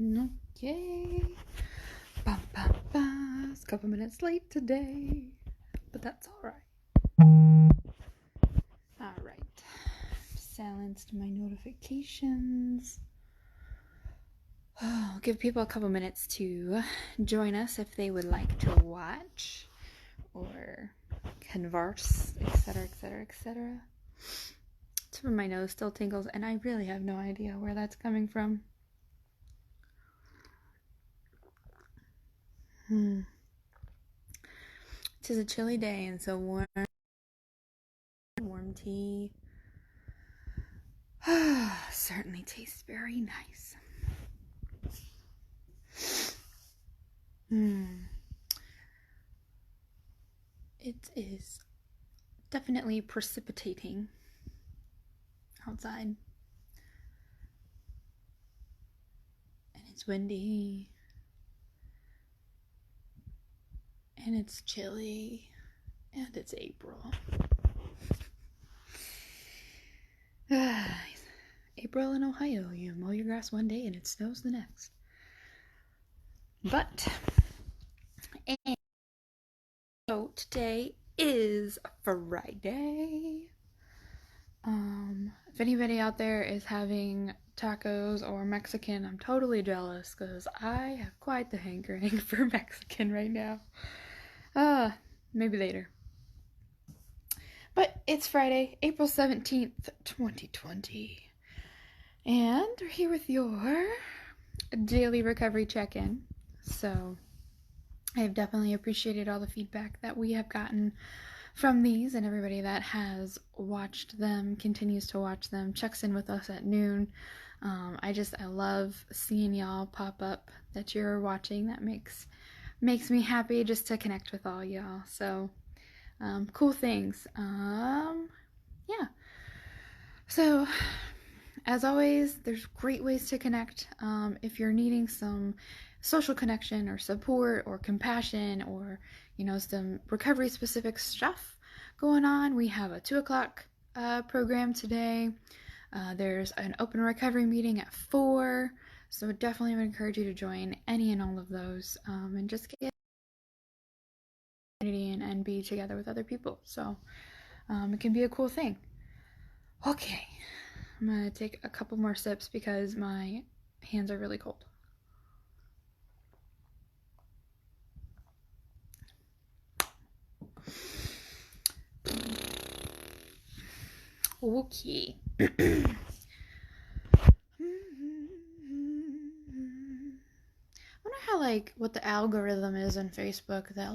Okay. Bum, bum, bum. It's a couple minutes late today, but that's alright. Alright. Silenced my notifications. I'll give people a couple minutes to join us if they would like to watch or converse, etc., etc., etc. Tip of my nose still tingles, and I really have no idea where that's coming from. Tis a chilly day, and so warm tea certainly tastes very nice. It is definitely precipitating outside, and it's windy, and it's chilly, and it's April. April in Ohio, you mow your grass one day and it snows the next. But, and so today is Friday. If anybody out there is having tacos or Mexican, I'm totally jealous because I have quite the hankering for Mexican right now. Maybe later. But it's Friday, April 17th, 2020. And we're here with your daily recovery check-in. So I have definitely appreciated all the feedback that we have gotten from these, and everybody that has watched them, continues to watch them, checks in with us at noon. I love seeing y'all pop up that you're watching. That makes me happy just to connect with all y'all. So cool things. Yeah. So as always, there's great ways to connect. If you're needing some social connection or support or compassion or, some recovery specific stuff going on, we have a 2:00 program today. There's an open recovery meeting at 4, so definitely would encourage you to join any and all of those, and just get community and be together with other people. So it can be a cool thing. Okay, I'm gonna take a couple more sips because my hands are really cold. Okay. I wonder how, what the algorithm is in Facebook that,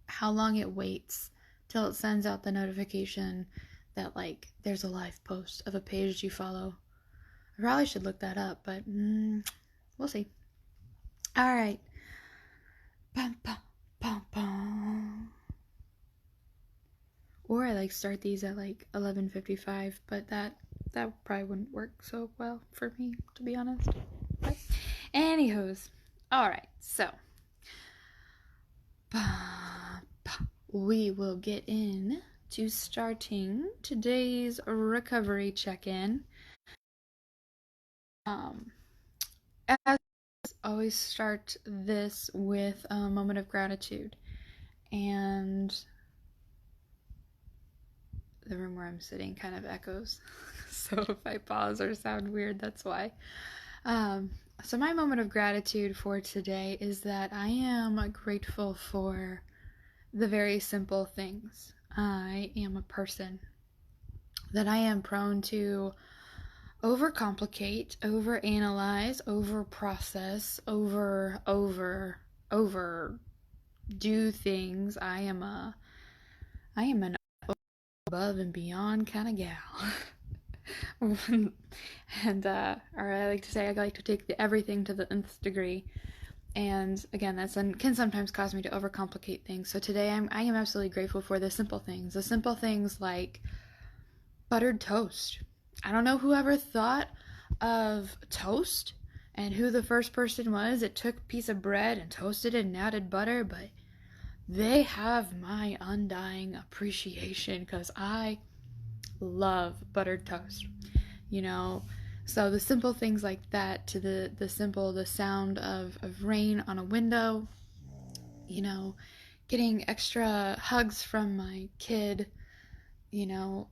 how long it waits till it sends out the notification that, there's a live post of a page you follow. I probably should look that up, but we'll see. Alright. Bum, bum, bum, bum. Or I start these at 11:55, but that probably wouldn't work so well for me, to be honest. But anywho's, alright, so we will get in to starting today's recovery check-in. As always, start this with a moment of gratitude, and the room where I'm sitting kind of echoes, so if I pause or sound weird, that's why. So my moment of gratitude for today is that I am grateful for the very simple things. I am a person that I am prone to overcomplicate, overanalyze, overprocess, over do things. I am an above and beyond kind of gal. And or I like to say I like to take everything to the nth degree. And again, that can sometimes cause me to overcomplicate things. So today I am absolutely grateful for the simple things. The simple things like buttered toast. I don't know whoever thought of toast and who the first person was that took a piece of bread and toasted it and added butter, but they have my undying appreciation because I love buttered toast. So the simple things like that to the sound of rain on a window, you know, getting extra hugs from my kid, you know,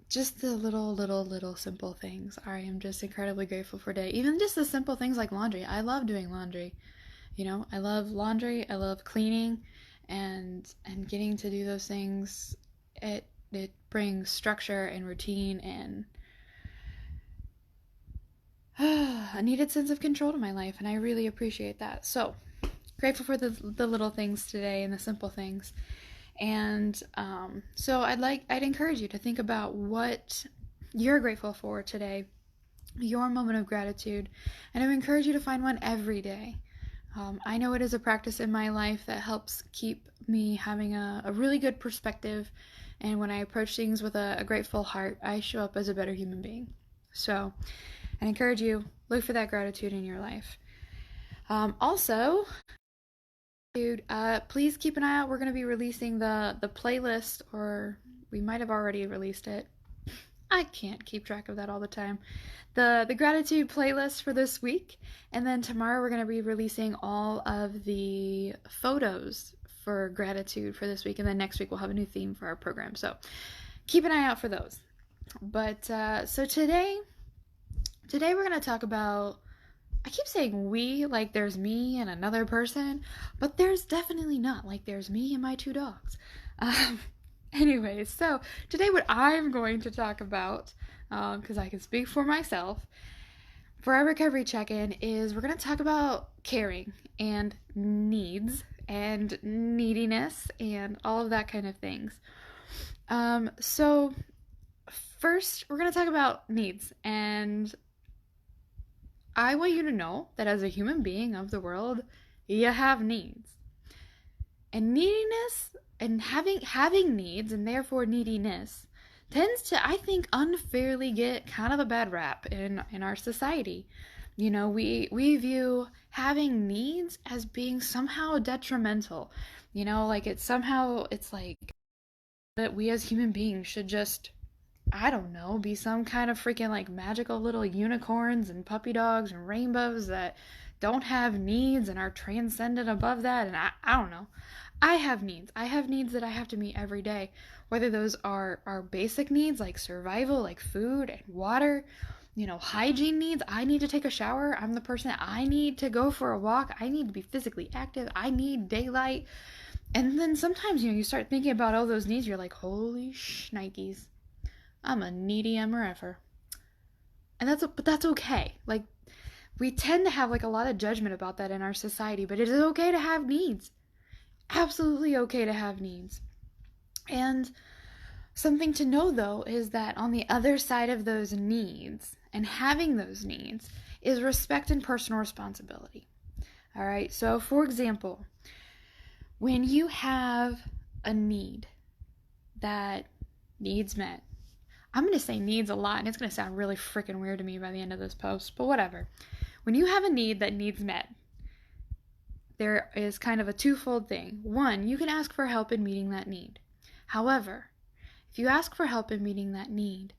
just the little simple things. I am just incredibly grateful for today. Even just the simple things like laundry. I love doing laundry. I love laundry. I love cleaning, and getting to do those things. It brings structure and routine and a needed sense of control to my life, and I really appreciate that. So grateful for the little things today and the simple things. And so I'd encourage you to think about what you're grateful for today, your moment of gratitude, and I would encourage you to find one every day. I know it is a practice in my life that helps keep me having a really good perspective, and when I approach things with a grateful heart, I show up as a better human being. So I encourage you, look for that gratitude in your life. Also, please keep an eye out. We're going to be releasing the playlist, or we might have already released it. I can't keep track of that all the time. The gratitude playlist for this week, and then tomorrow we're going to be releasing all of the photos for gratitude for this week, and then next week we'll have a new theme for our program. So keep an eye out for those. But so today we're going to talk about, I keep saying we, like there's me and another person, but there's definitely not. Like there's me and my two dogs. Anyways, so today what I'm going to talk about, because I can speak for myself, for our recovery check-in is we're going to talk about caring and needs and neediness and all of that kind of things. So first we're going to talk about needs, and I want you to know that as a human being of the world, you have needs. And neediness and having needs, and therefore neediness, tends to, I think, unfairly get kind of a bad rap in our society. We view having needs as being somehow detrimental. It's like that we as human beings should just, I don't know, be some kind of freaking like magical little unicorns and puppy dogs and rainbows that don't have needs and are transcendent above that. And I don't know. I have needs. I have needs that I have to meet every day, whether those are basic needs like survival, like food and water, hygiene needs. I need to take a shower. I'm the person that I need to go for a walk. I need to be physically active. I need daylight. And then sometimes, you start thinking about all those needs. You're like, holy shnikes. I'm a needy MRFer. And that's okay. Like, we tend to have like a lot of judgment about that in our society, but it is okay to have needs. Absolutely okay to have needs. And something to know, though, is that on the other side of those needs and having those needs is respect and personal responsibility. All right. So, for example, when you have a need that needs met, I'm going to say needs a lot, and it's going to sound really freaking weird to me by the end of this post, but whatever. When you have a need that needs met, there is kind of a twofold thing. One, you can ask for help in meeting that need. However, if you ask for help in meeting that need,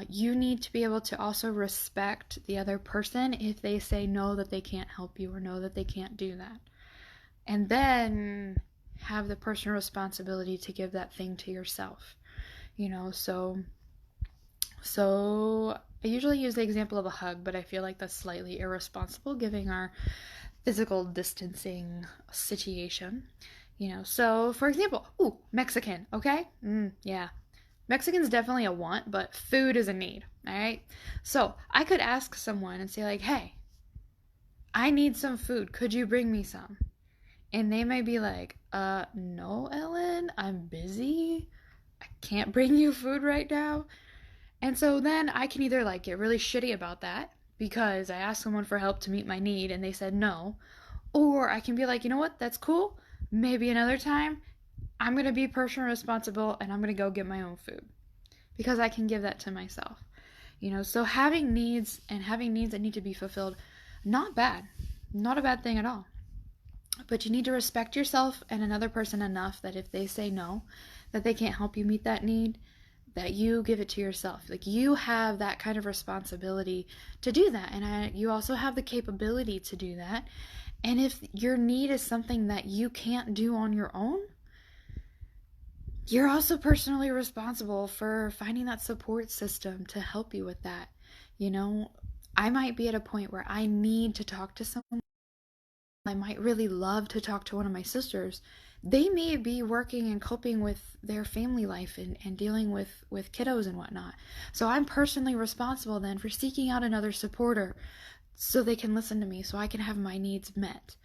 you need to be able to also respect the other person if they say no, that they can't help you, or no, that they can't do that. And then have the personal responsibility to give that thing to yourself. So I usually use the example of a hug, but I feel like that's slightly irresponsible given our physical distancing situation. So for example, Mexican, okay? Yeah. Mexican's definitely a want, but food is a need, all right? So I could ask someone and say like, hey, I need some food. Could you bring me some? And they may be like, no, Ellyn, I'm busy. I can't bring you food right now. And so then I can either like get really shitty about that because I asked someone for help to meet my need and they said no, or I can be like, you know what, that's cool. Maybe another time I'm going to be personally responsible and I'm going to go get my own food because I can give that to myself. So having needs that need to be fulfilled, not bad, not a bad thing at all. But you need to respect yourself and another person enough that if they say no, that they can't help you meet that need, that you give it to yourself. Like, you have that kind of responsibility to do that, and you also have the capability to do that. And if your need is something that you can't do on your own, you're also personally responsible for finding that support system to help you with that. You know, I might be at a point where I need to talk to someone. I might really love to talk to one of my sisters. They may be working and coping with their family life and dealing with kiddos and whatnot. So I'm personally responsible then for seeking out another supporter so they can listen to me, so I can have my needs met.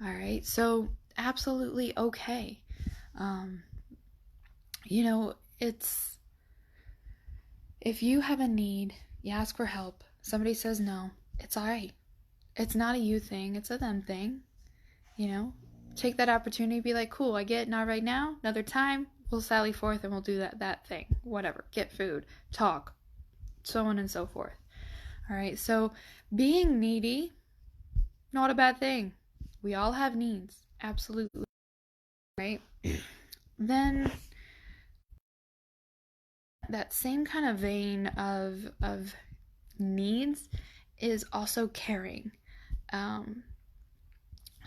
All right, so absolutely okay. You know, it's, if you have a need, you ask for help, somebody says no, it's all right. It's not a you thing, it's a them thing. You know, take that opportunity, be like, cool, I get it, not right now, another time, we'll sally forth and we'll do that thing, whatever, get food, talk, so on and so forth. All right, so being needy, not a bad thing. We all have needs, absolutely, right? Then that same kind of vein of needs is also caring.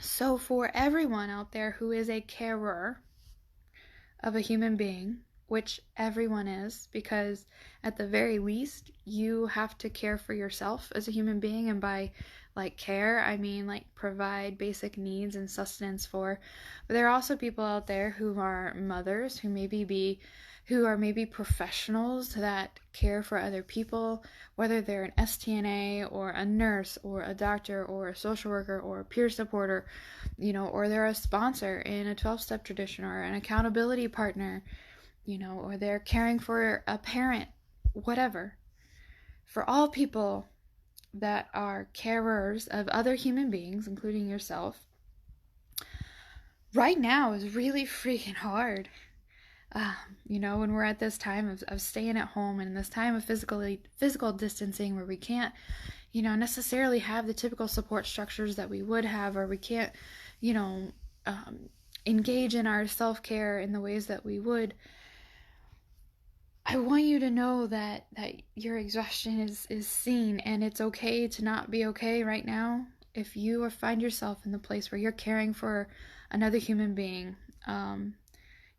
So for everyone out there who is a carer of a human being, which everyone is, because at the very least you have to care for yourself as a human being, and by like care I mean like provide basic needs and sustenance for. But there are also people out there who are mothers, who are maybe professionals that care for other people, whether they're an STNA or a nurse or a doctor or a social worker or a peer supporter, you know, or they're a sponsor in a 12-step tradition or an accountability partner, you know, or they're caring for a parent, whatever. For all people that are carers of other human beings, including yourself, right now is really freaking hard. You know, when we're at this time of staying at home and this time of physical distancing, where we can't, you know, necessarily have the typical support structures that we would have, or we can't, you know, engage in our self-care in the ways that we would. I want you to know that your exhaustion is seen, and it's okay to not be okay right now. If you find yourself in the place where you're caring for another human being,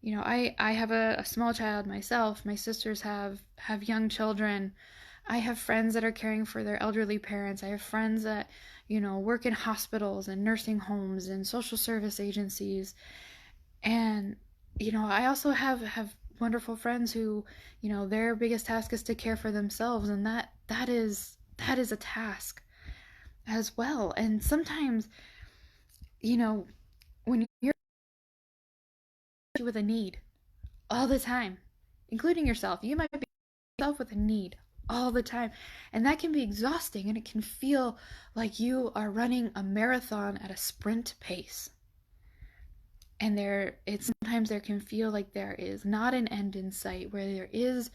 you know, I have a small child myself. My sisters have young children. I have friends that are caring for their elderly parents. I have friends that, you know, work in hospitals and nursing homes and social service agencies. And, you know, I also have wonderful friends who, you know, their biggest task is to care for themselves, and that is a task as well. And sometimes, you know, when you're with a need all the time, including yourself, you might be yourself with a need all the time, and that can be exhausting, and it can feel like you are running a marathon at a sprint pace. And sometimes there can feel like there is not an end in sight, where there is,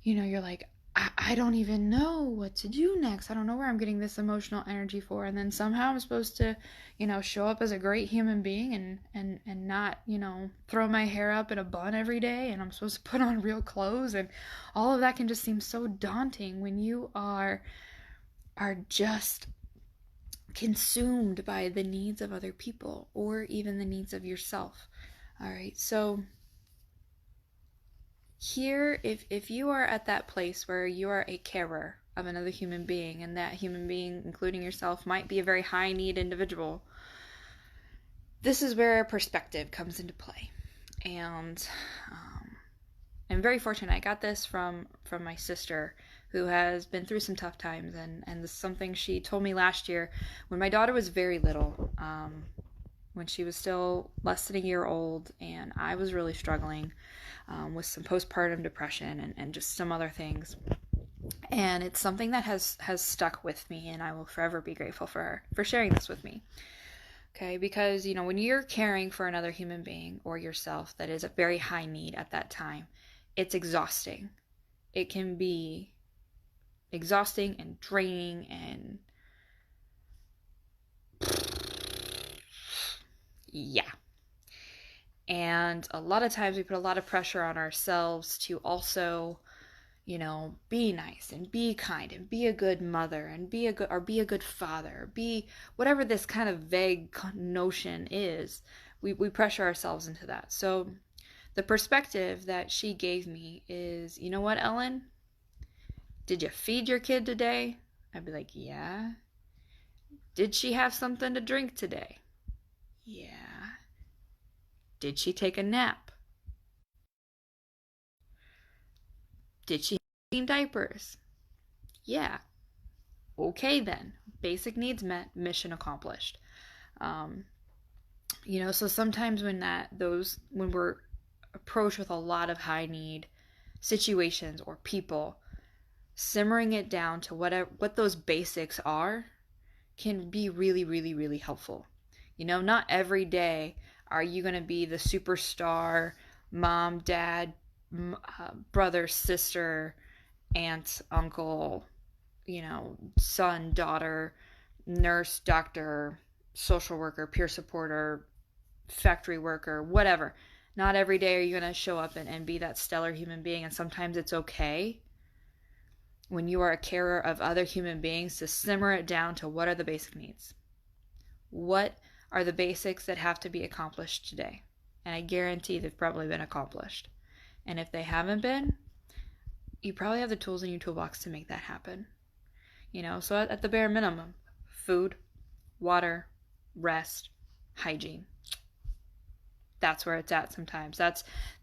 you know, you're like, I don't even know what to do next. I don't know where I'm getting this emotional energy for. And then somehow I'm supposed to, you know, show up as a great human being and not, you know, throw my hair up in a bun every day. And I'm supposed to put on real clothes. And all of that can just seem so daunting when you are just consumed by the needs of other people, or even the needs of yourself. All right, so here, if you are at that place where you are a carer of another human being, and that human being, including yourself, might be a very high need individual, this is where perspective comes into play. And I'm very fortunate. I got this from my sister, who has been through some tough times, and this is something she told me last year when my daughter was very little, when she was still less than a year old, and I was really struggling with some postpartum depression and just some other things. And it's something that has stuck with me, and I will forever be grateful for her for sharing this with me. Okay, because, you know, when you're caring for another human being or yourself that is a very high need at that time, it's exhausting. It can be exhausting and draining, and yeah. And a lot of times we put a lot of pressure on ourselves to also, be nice and be kind and be a good mother and be a good father, be whatever this kind of vague notion is. We pressure ourselves into that. So the perspective that she gave me is, you know what, Ellyn? Did you feed your kid today? I'd be like, yeah. Did she have something to drink today? Yeah. Did she take a nap? Did she clean diapers? Yeah. Okay then. Basic needs met, mission accomplished. Um, so sometimes when we're approached with a lot of high need situations or people, simmering it down to what those basics are can be really, really, really helpful. Not every day are you going to be the superstar mom, dad, brother, sister, aunt, uncle, son, daughter, nurse, doctor, social worker, peer supporter, factory worker, whatever. Not every day are you going to show up and be that stellar human being. And sometimes it's okay when you are a carer of other human beings to simmer it down to what are the basic needs? What are the basics that have to be accomplished today? And I guarantee they've probably been accomplished. And if they haven't been, you probably have the tools in your toolbox to make that happen. So at the bare minimum, food, water, rest, hygiene. That's where it's at sometimes.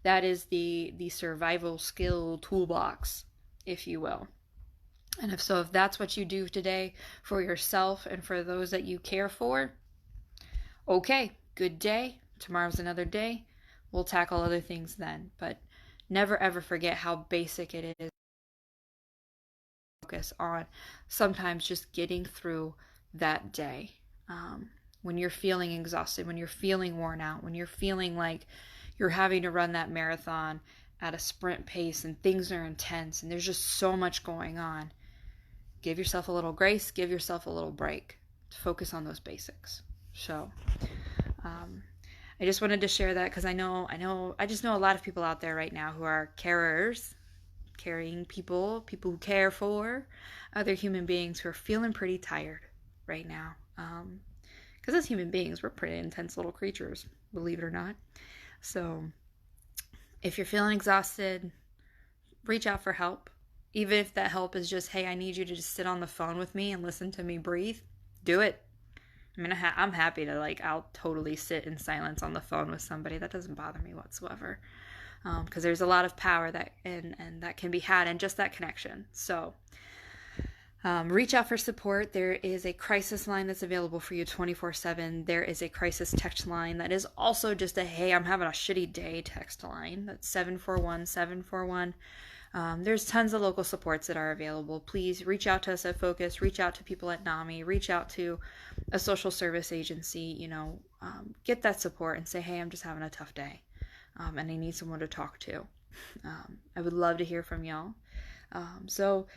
That is the survival skill toolbox, if you will. And if that's what you do today for yourself and for those that you care for, okay, good day. Tomorrow's another day. We'll tackle other things then. But never ever forget how basic it is. Focus on sometimes just getting through that day. When you're feeling exhausted, when you're feeling worn out, when you're feeling like you're having to run that marathon at a sprint pace and things are intense and there's just so much going on, give yourself a little grace, give yourself a little break to focus on those basics. So I just wanted to share that because I just know a lot of people out there right now who are carers, caring people who care for other human beings who are feeling pretty tired right now. Because as human beings, we're pretty intense little creatures, believe it or not. So if you're feeling exhausted, reach out for help. Even if that help is just, hey, I need you to just sit on the phone with me and listen to me breathe, do it. I'm happy to, I'll totally sit in silence on the phone with somebody. That doesn't bother me whatsoever. Because there's a lot of power that can be had in just that connection. So reach out for support. There is a crisis line that's available for you 24/7. There is a crisis text line that is also just a, hey, I'm having a shitty day text line. That's 741-741. There's tons of local supports that are available. Please reach out to us at Focus, reach out to people at NAMI, reach out to a social service agency, get that support and say, hey, I'm just having a tough day. And I need someone to talk to. I would love to hear from y'all. So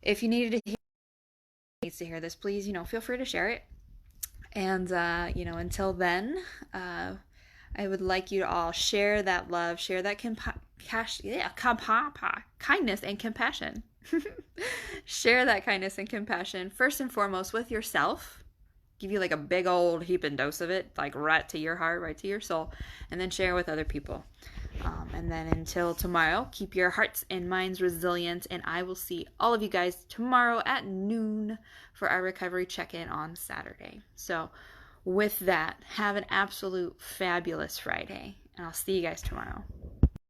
if you needs to hear this, please, feel free to share it. And, until then, I would like you to all share that love, share that kindness and compassion. Share that kindness and compassion, first and foremost, with yourself. Give you a big old heaping dose of it, right to your heart, right to your soul, and then share with other people. And then until tomorrow, keep your hearts and minds resilient, and I will see all of you guys tomorrow at noon for our recovery check-in on Saturday. So with that, have an absolute fabulous Friday, and I'll see you guys tomorrow.